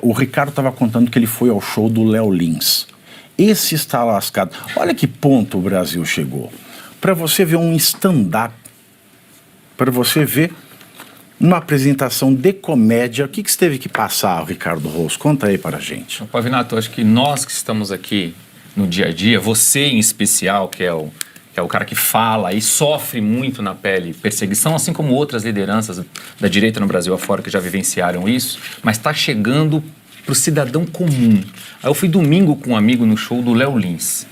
O Ricardo estava contando que ele foi ao show do Léo Lins. Esse está lascado. Olha que ponto o Brasil chegou. Para você ver um stand-up, para você ver uma apresentação de comédia, o que você teve que passar, Ricardo Rosso? Conta aí para a gente. Pavinato, acho que nós que estamos aqui no dia a dia, você em especial, que é o cara que fala e sofre muito na pele perseguição, assim como outras lideranças da direita no Brasil afora que já vivenciaram isso, mas está chegando para o cidadão comum. Aí eu fui domingo com um amigo no show do Léo Lins.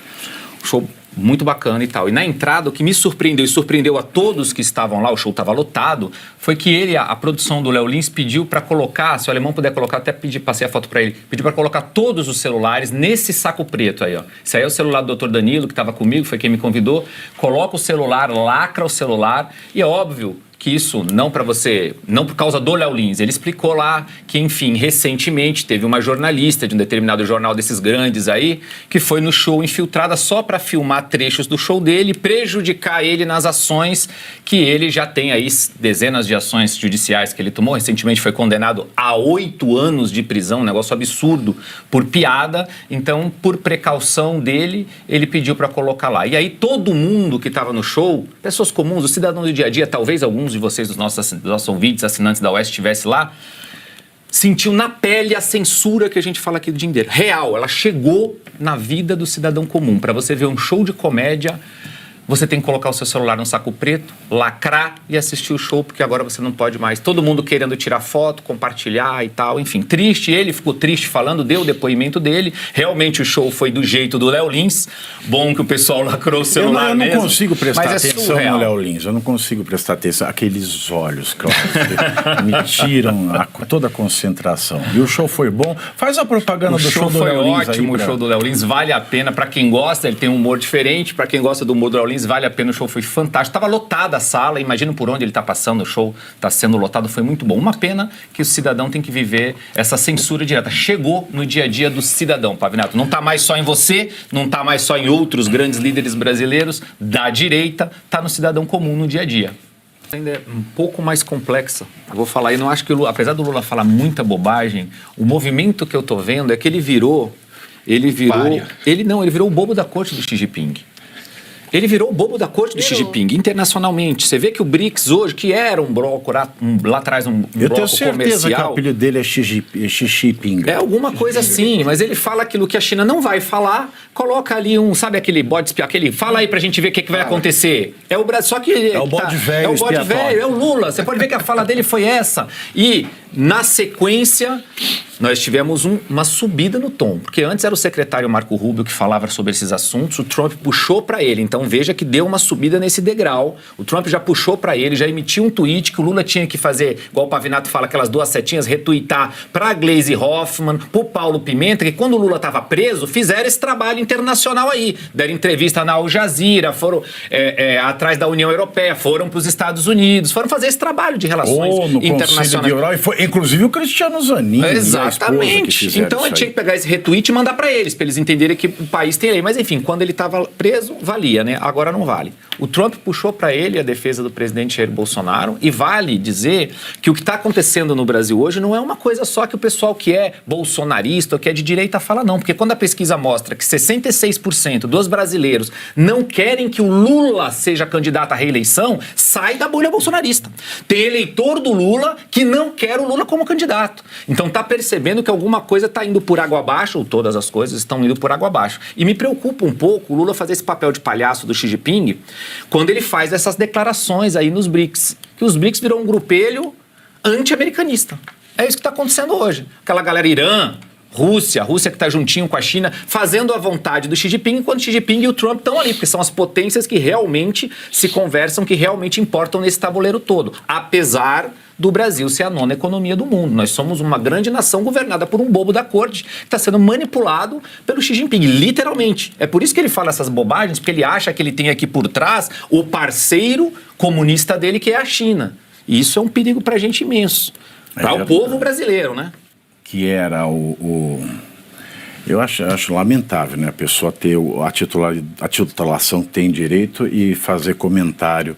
Show muito bacana e tal. E na entrada, o que me surpreendeu e surpreendeu a todos que estavam lá, o show estava lotado, foi que a produção do Léo Lins pediu para colocar, se o alemão puder colocar, até passei a foto para ele, pediu para colocar todos os celulares nesse saco preto aí, ó. Esse aí é o celular do Dr. Danilo, que estava comigo, foi quem me convidou. Coloca o celular, lacra o celular, e é óbvio que isso não por causa do Léo Lins. Ele explicou lá que, enfim, recentemente teve uma jornalista de um determinado jornal desses grandes aí, que foi no show infiltrada só para filmar trechos do show dele e prejudicar ele nas ações que ele já tem aí, dezenas de ações judiciais que ele tomou. Recentemente foi condenado a 8 anos de prisão, um negócio absurdo, por piada. Então, por precaução dele, ele pediu para colocar lá. E aí todo mundo que estava no show, pessoas comuns, os cidadãos do dia a dia, talvez alguns de vocês, dos nossos ouvintes, assinantes da Oeste, estivesse lá, sentiu na pele a censura que a gente fala aqui do dia inteiro. Real, ela chegou na vida do cidadão comum. Para você ver um show de comédia, você tem que colocar o seu celular no saco preto, lacrar e assistir o show, porque agora você não pode mais. Todo mundo querendo tirar foto, compartilhar e tal, enfim. Triste, ele ficou triste falando, deu o depoimento dele. Realmente o show foi do jeito do Léo Lins. Bom que o pessoal lacrou o celular mesmo. Eu não consigo prestar mas atenção no Léo Lins, eu não consigo prestar atenção. Aqueles olhos, claro, que me tiram toda a concentração. E o show foi bom? Faz a propaganda do show do Léo Lins. Foi ótimo, o show do Léo Lins, vale a pena. Para quem gosta, ele tem um humor diferente. Para quem gosta do humor do Léo Lins, vale a pena, o show foi fantástico. Estava lotada a sala, imagina por onde ele está passando, o show está sendo lotado, foi muito bom. Uma pena que o cidadão tem que viver essa censura direta. Chegou no dia a dia do cidadão, Pavinato. Não está mais só em você, não está mais só em outros grandes líderes brasileiros da direita, está no cidadão comum no dia a dia. Ainda é um pouco mais complexa. Eu vou falar, eu não acho que o Lula, apesar do Lula falar muita bobagem, o movimento que eu estou vendo é que ele virou o bobo da corte do Xi Jinping. Ele virou o bobo da corte do Xi Jinping, internacionalmente. Você vê que o BRICS hoje, que era um bloco lá atrás, um bloco comercial... Eu tenho certeza que o apelido dele é Xi Jinping. É alguma coisa assim, mas ele fala aquilo que a China não vai falar, coloca ali sabe aquele bode expiatório, fala aí pra gente ver o que vai acontecer. É o Brasil, só que... É o bode velho, é o bode velho, é o Lula. Você pode ver que a fala dele foi essa. E, na sequência, nós tivemos uma subida no tom, porque antes era o secretário Marco Rubio que falava sobre esses assuntos, o Trump puxou pra ele, então veja que deu uma subida nesse degrau. O Trump já puxou para ele, já emitiu um tweet que o Lula tinha que fazer, igual o Pavinato fala, aquelas 2 setinhas, retweetar para a Gleisi Hoffmann, para o Paulo Pimenta, que quando o Lula estava preso, fizeram esse trabalho internacional aí. Deram entrevista na Al Jazeera, foram atrás da União Europeia, foram para os Estados Unidos, foram fazer esse trabalho de relações internacionais. Inclusive o Cristiano Zanin. Exatamente. Então ele tinha que pegar esse retweet e mandar para eles entenderem que o país tem lei. Mas enfim, quando ele estava preso, valia, né? Agora não vale. O Trump puxou para ele a defesa do presidente Jair Bolsonaro e vale dizer que o que está acontecendo no Brasil hoje não é uma coisa só que o pessoal que é bolsonarista ou que é de direita fala, não. Porque quando a pesquisa mostra que 66% dos brasileiros não querem que o Lula seja candidato à reeleição, sai da bolha bolsonarista. Tem eleitor do Lula que não quer o Lula como candidato. Então está percebendo que alguma coisa está indo por água abaixo, ou todas as coisas estão indo por água abaixo. E me preocupa um pouco o Lula fazer esse papel de palhaço do Xi Jinping quando ele faz essas declarações aí nos BRICS, que os BRICS virou um grupelho anti-americanista. É isso que está acontecendo hoje. Aquela galera Irã, Rússia que está juntinho com a China, fazendo a vontade do Xi Jinping, enquanto Xi Jinping e o Trump estão ali, porque são as potências que realmente se conversam, que realmente importam nesse tabuleiro todo. Apesar do Brasil ser a 9ª economia do mundo. Nós somos uma grande nação governada por um bobo da corte que está sendo manipulado pelo Xi Jinping, literalmente. É por isso que ele fala essas bobagens, porque ele acha que ele tem aqui por trás o parceiro comunista dele, que é a China. E isso é um perigo para a gente imenso. Para o povo brasileiro, né? Que era eu acho lamentável, né? A pessoa ter a titulação que tem direito e fazer comentário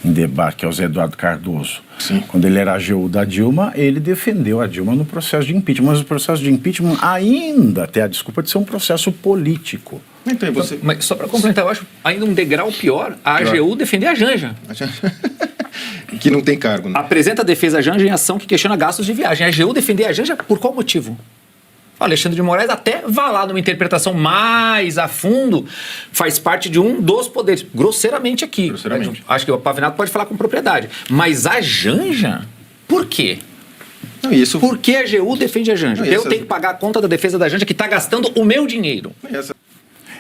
em debate, que é o Zé Eduardo Cardoso. Sim. Quando ele era AGU da Dilma, ele defendeu a Dilma no processo de impeachment. Mas o processo de impeachment ainda tem a desculpa de ser um processo político. Então, você... Mas só para complementar, eu acho ainda um degrau pior a AGU defender a Janja. que não tem cargo, né? Apresenta a defesa Janja em ação que questiona gastos de viagem. A AGU defender a Janja por qual motivo? O Alexandre de Moraes até vai lá numa interpretação mais a fundo, faz parte de um dos poderes, grosseiramente aqui. Grosseiramente. Acho que o Pavinato pode falar com propriedade. Mas a Janja, por quê? Não, isso... Por que a AGU defende a Janja? Não, Eu tenho que pagar a conta da defesa da Janja que está gastando o meu dinheiro.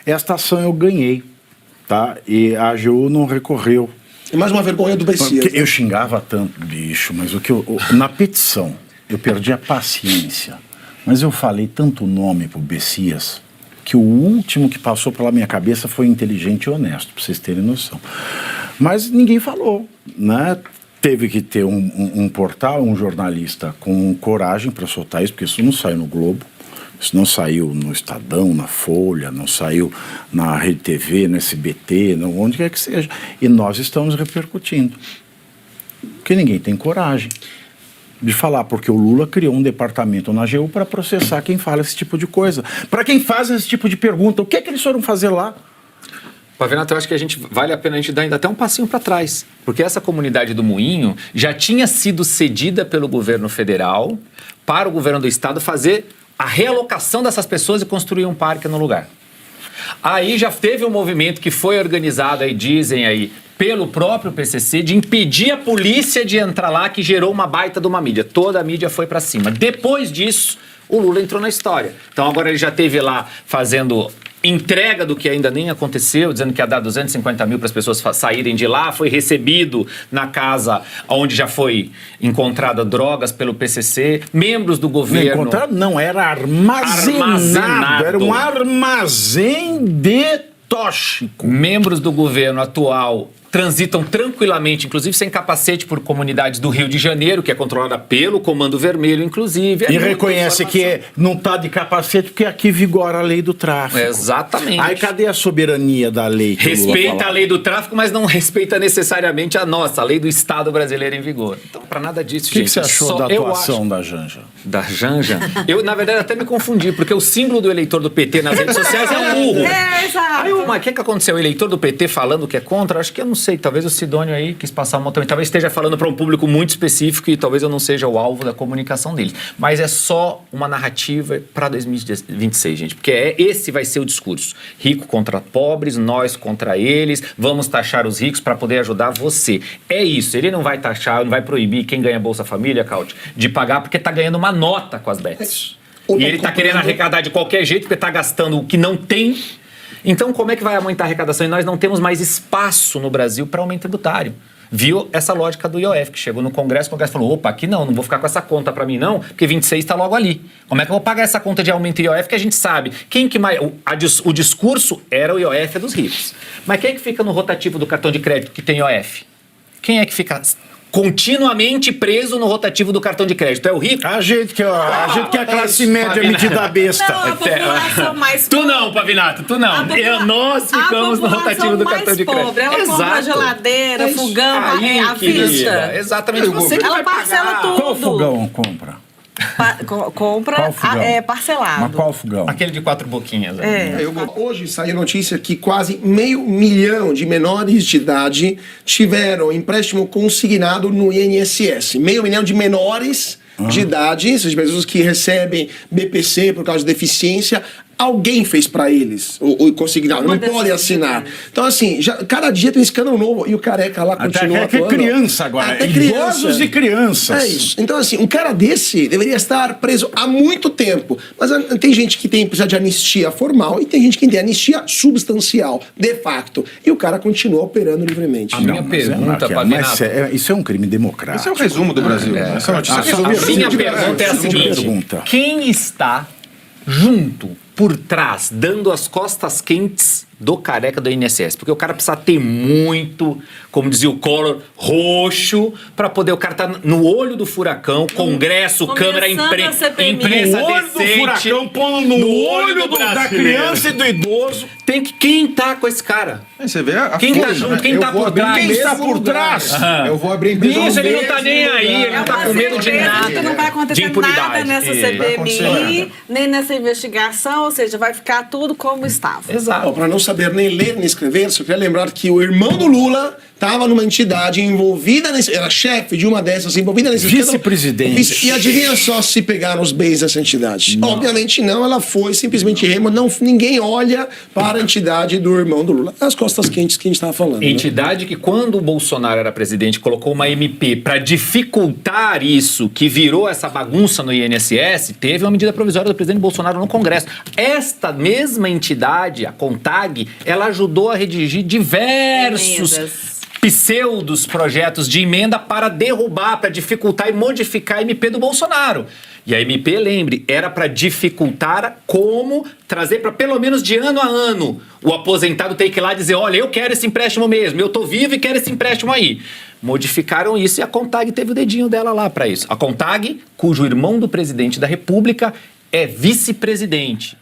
Esta ação eu ganhei, tá? E a AGU não recorreu. É mais uma vergonha do Bessias. Porque eu xingava tanto, bicho, mas na petição eu perdi a paciência. Mas eu falei tanto nome pro Bessias que o último que passou pela minha cabeça foi inteligente e honesto, pra vocês terem noção. Mas ninguém falou, né? Teve que ter um portal, um jornalista com coragem para soltar isso, porque isso não saiu no Globo, isso não saiu no Estadão, na Folha, não saiu na Rede TV, no SBT, onde quer que seja. E nós estamos repercutindo. Porque ninguém tem coragem de falar, porque o Lula criou um departamento na AGU para processar quem fala esse tipo de coisa. Para quem faz esse tipo de pergunta, o que é que eles foram fazer lá? Pavinato, eu acho que vale a pena a gente dar ainda até um passinho para trás, porque essa comunidade do Moinho já tinha sido cedida pelo governo federal para o governo do estado fazer a realocação dessas pessoas e construir um parque no lugar. Aí já teve um movimento que foi organizado, aí dizem aí, pelo próprio PCC, de impedir a polícia de entrar lá, que gerou uma baita de uma mídia. Toda a mídia foi para cima. Depois disso, o Lula entrou na história. Então agora ele já teve lá fazendo entrega do que ainda nem aconteceu, dizendo que ia dar 250 mil para as pessoas saírem de lá, foi recebido na casa onde já foi encontrada drogas pelo PCC, membros do governo... Encontrado não, era armazenado. Era um armazém de tóxico. Membros do governo atual transitam tranquilamente, inclusive sem capacete, por comunidades do Rio de Janeiro, que é controlada pelo Comando Vermelho, inclusive. E reconhece que não está de capacete porque aqui vigora a lei do tráfico. Exatamente. Aí cadê a soberania da lei? Respeita a lei do tráfico, mas não respeita necessariamente a nossa, a lei do Estado brasileiro em vigor. Então, para nada disso, gente. O que você achou da atuação da Janja? Da Janja? Eu, na verdade, até me confundi, porque o símbolo do eleitor do PT nas redes sociais é um burro. Exato. Aí, mas o que aconteceu? O eleitor do PT falando que é contra? Acho que eu não sei, talvez o Sidônio aí quis passar uma também, talvez esteja falando para um público muito específico e talvez eu não seja o alvo da comunicação dele. Mas é só uma narrativa para 2026, gente, porque esse vai ser o discurso. Rico contra pobres, nós contra eles, vamos taxar os ricos para poder ajudar você. É isso, ele não vai taxar, não vai proibir quem ganha Bolsa Família, Caute, de pagar porque está ganhando uma nota com as bets. E ele está querendo arrecadar de qualquer jeito porque está gastando o que não tem. Então, como é que vai aumentar a arrecadação? E nós não temos mais espaço no Brasil para aumento tributário. Viu essa lógica do IOF, que chegou no Congresso, o Congresso falou, opa, aqui não vou ficar com essa conta para mim não, porque 26 está logo ali. Como é que eu vou pagar essa conta de aumento IOF que a gente sabe? Quem que mais... O discurso era o IOF dos ricos. Mas quem é que fica no rotativo do cartão de crédito que tem IOF? Quem é que fica continuamente preso no rotativo do cartão de crédito? É o rico? A gente que é a classe média metida besta. Não, a população mais pobre. Tu não, Pavinato, tu não. Nós ficamos no rotativo do cartão de crédito. Pobre. Ela compra geladeira, fogão, à vista. Exatamente. Você que ela vai parcela pagar. tudo. Qual fogão compra? Compra Qual fogão? Parcelado. Mas qual fogão? Aquele de 4 boquinhas. Hoje saiu a notícia que quase 500 mil de menores de idade tiveram empréstimo consignado no INSS. 500 mil de menores de idade, essas pessoas que recebem BPC por causa de deficiência, alguém fez pra eles o consignado, não podem assinar. Então, assim, cada dia tem um escândalo novo e o careca lá continua Até atuando. criança agora, Até idosos e crianças. É isso. Então, assim, um cara desse deveria estar preso há muito tempo. Mas tem gente que precisa de anistia formal e tem gente que tem anistia substancial, de facto. E o cara continua operando livremente. A minha pergunta, Pavinato... Isso é um crime democrático. Esse é o resumo do Brasil. Essa notícia A minha pergunta é a seguinte: quem está junto, por trás, dando as costas quentes do careca do INSS, porque o cara precisa ter muito, como dizia o Collor, roxo, para poder, o cara tá no olho do furacão, Congresso, Câmara, imprensa No olho do decente, furacão, pondo no olho da brasileiro. criança e do idoso. Tem que, quem tá com esse cara? Aí você vê a Quem tá força, junto, né? quem Eu tá vou por abrir trás? Quem está mesmo por lugar. trás? Eu vou abrir a empresa Isso, no ele não tá mesmo nem aí, lugar. ele não tá É uma com medo de certeza nada. que não vai de acontecer impunidade. nada nessa Vai acontecer CPMI, nada. nem nessa investigação, ou seja, vai ficar tudo como estava. Exato. Para não saber nem ler nem escrever, só queria lembrar que o irmão do Lula estava numa entidade envolvida nesse, era chefe de uma dessas, envolvida nesse Vice-presidente. E adivinha só se pegaram os bens dessa entidade? Obviamente não, ela foi simplesmente ninguém olha para a entidade do irmão do Lula. As costas quentes que a gente estava falando. Né? Entidade que, quando o Bolsonaro era presidente, colocou uma MP para dificultar isso, que virou essa bagunça no INSS, teve uma medida provisória do presidente Bolsonaro no Congresso. Esta mesma entidade, a CONTAG, ela ajudou a redigir diversos Emendas. pseudos projetos de emenda para derrubar, para dificultar e modificar a MP do Bolsonaro. E a MP, lembre, era para dificultar como trazer para pelo menos de ano a ano o aposentado ter que ir lá dizer, olha, eu quero esse empréstimo mesmo, eu tô vivo e quero esse empréstimo aí. Modificaram isso e a CONTAG teve o dedinho dela lá para isso. A CONTAG, cujo irmão do presidente da República é vice-presidente.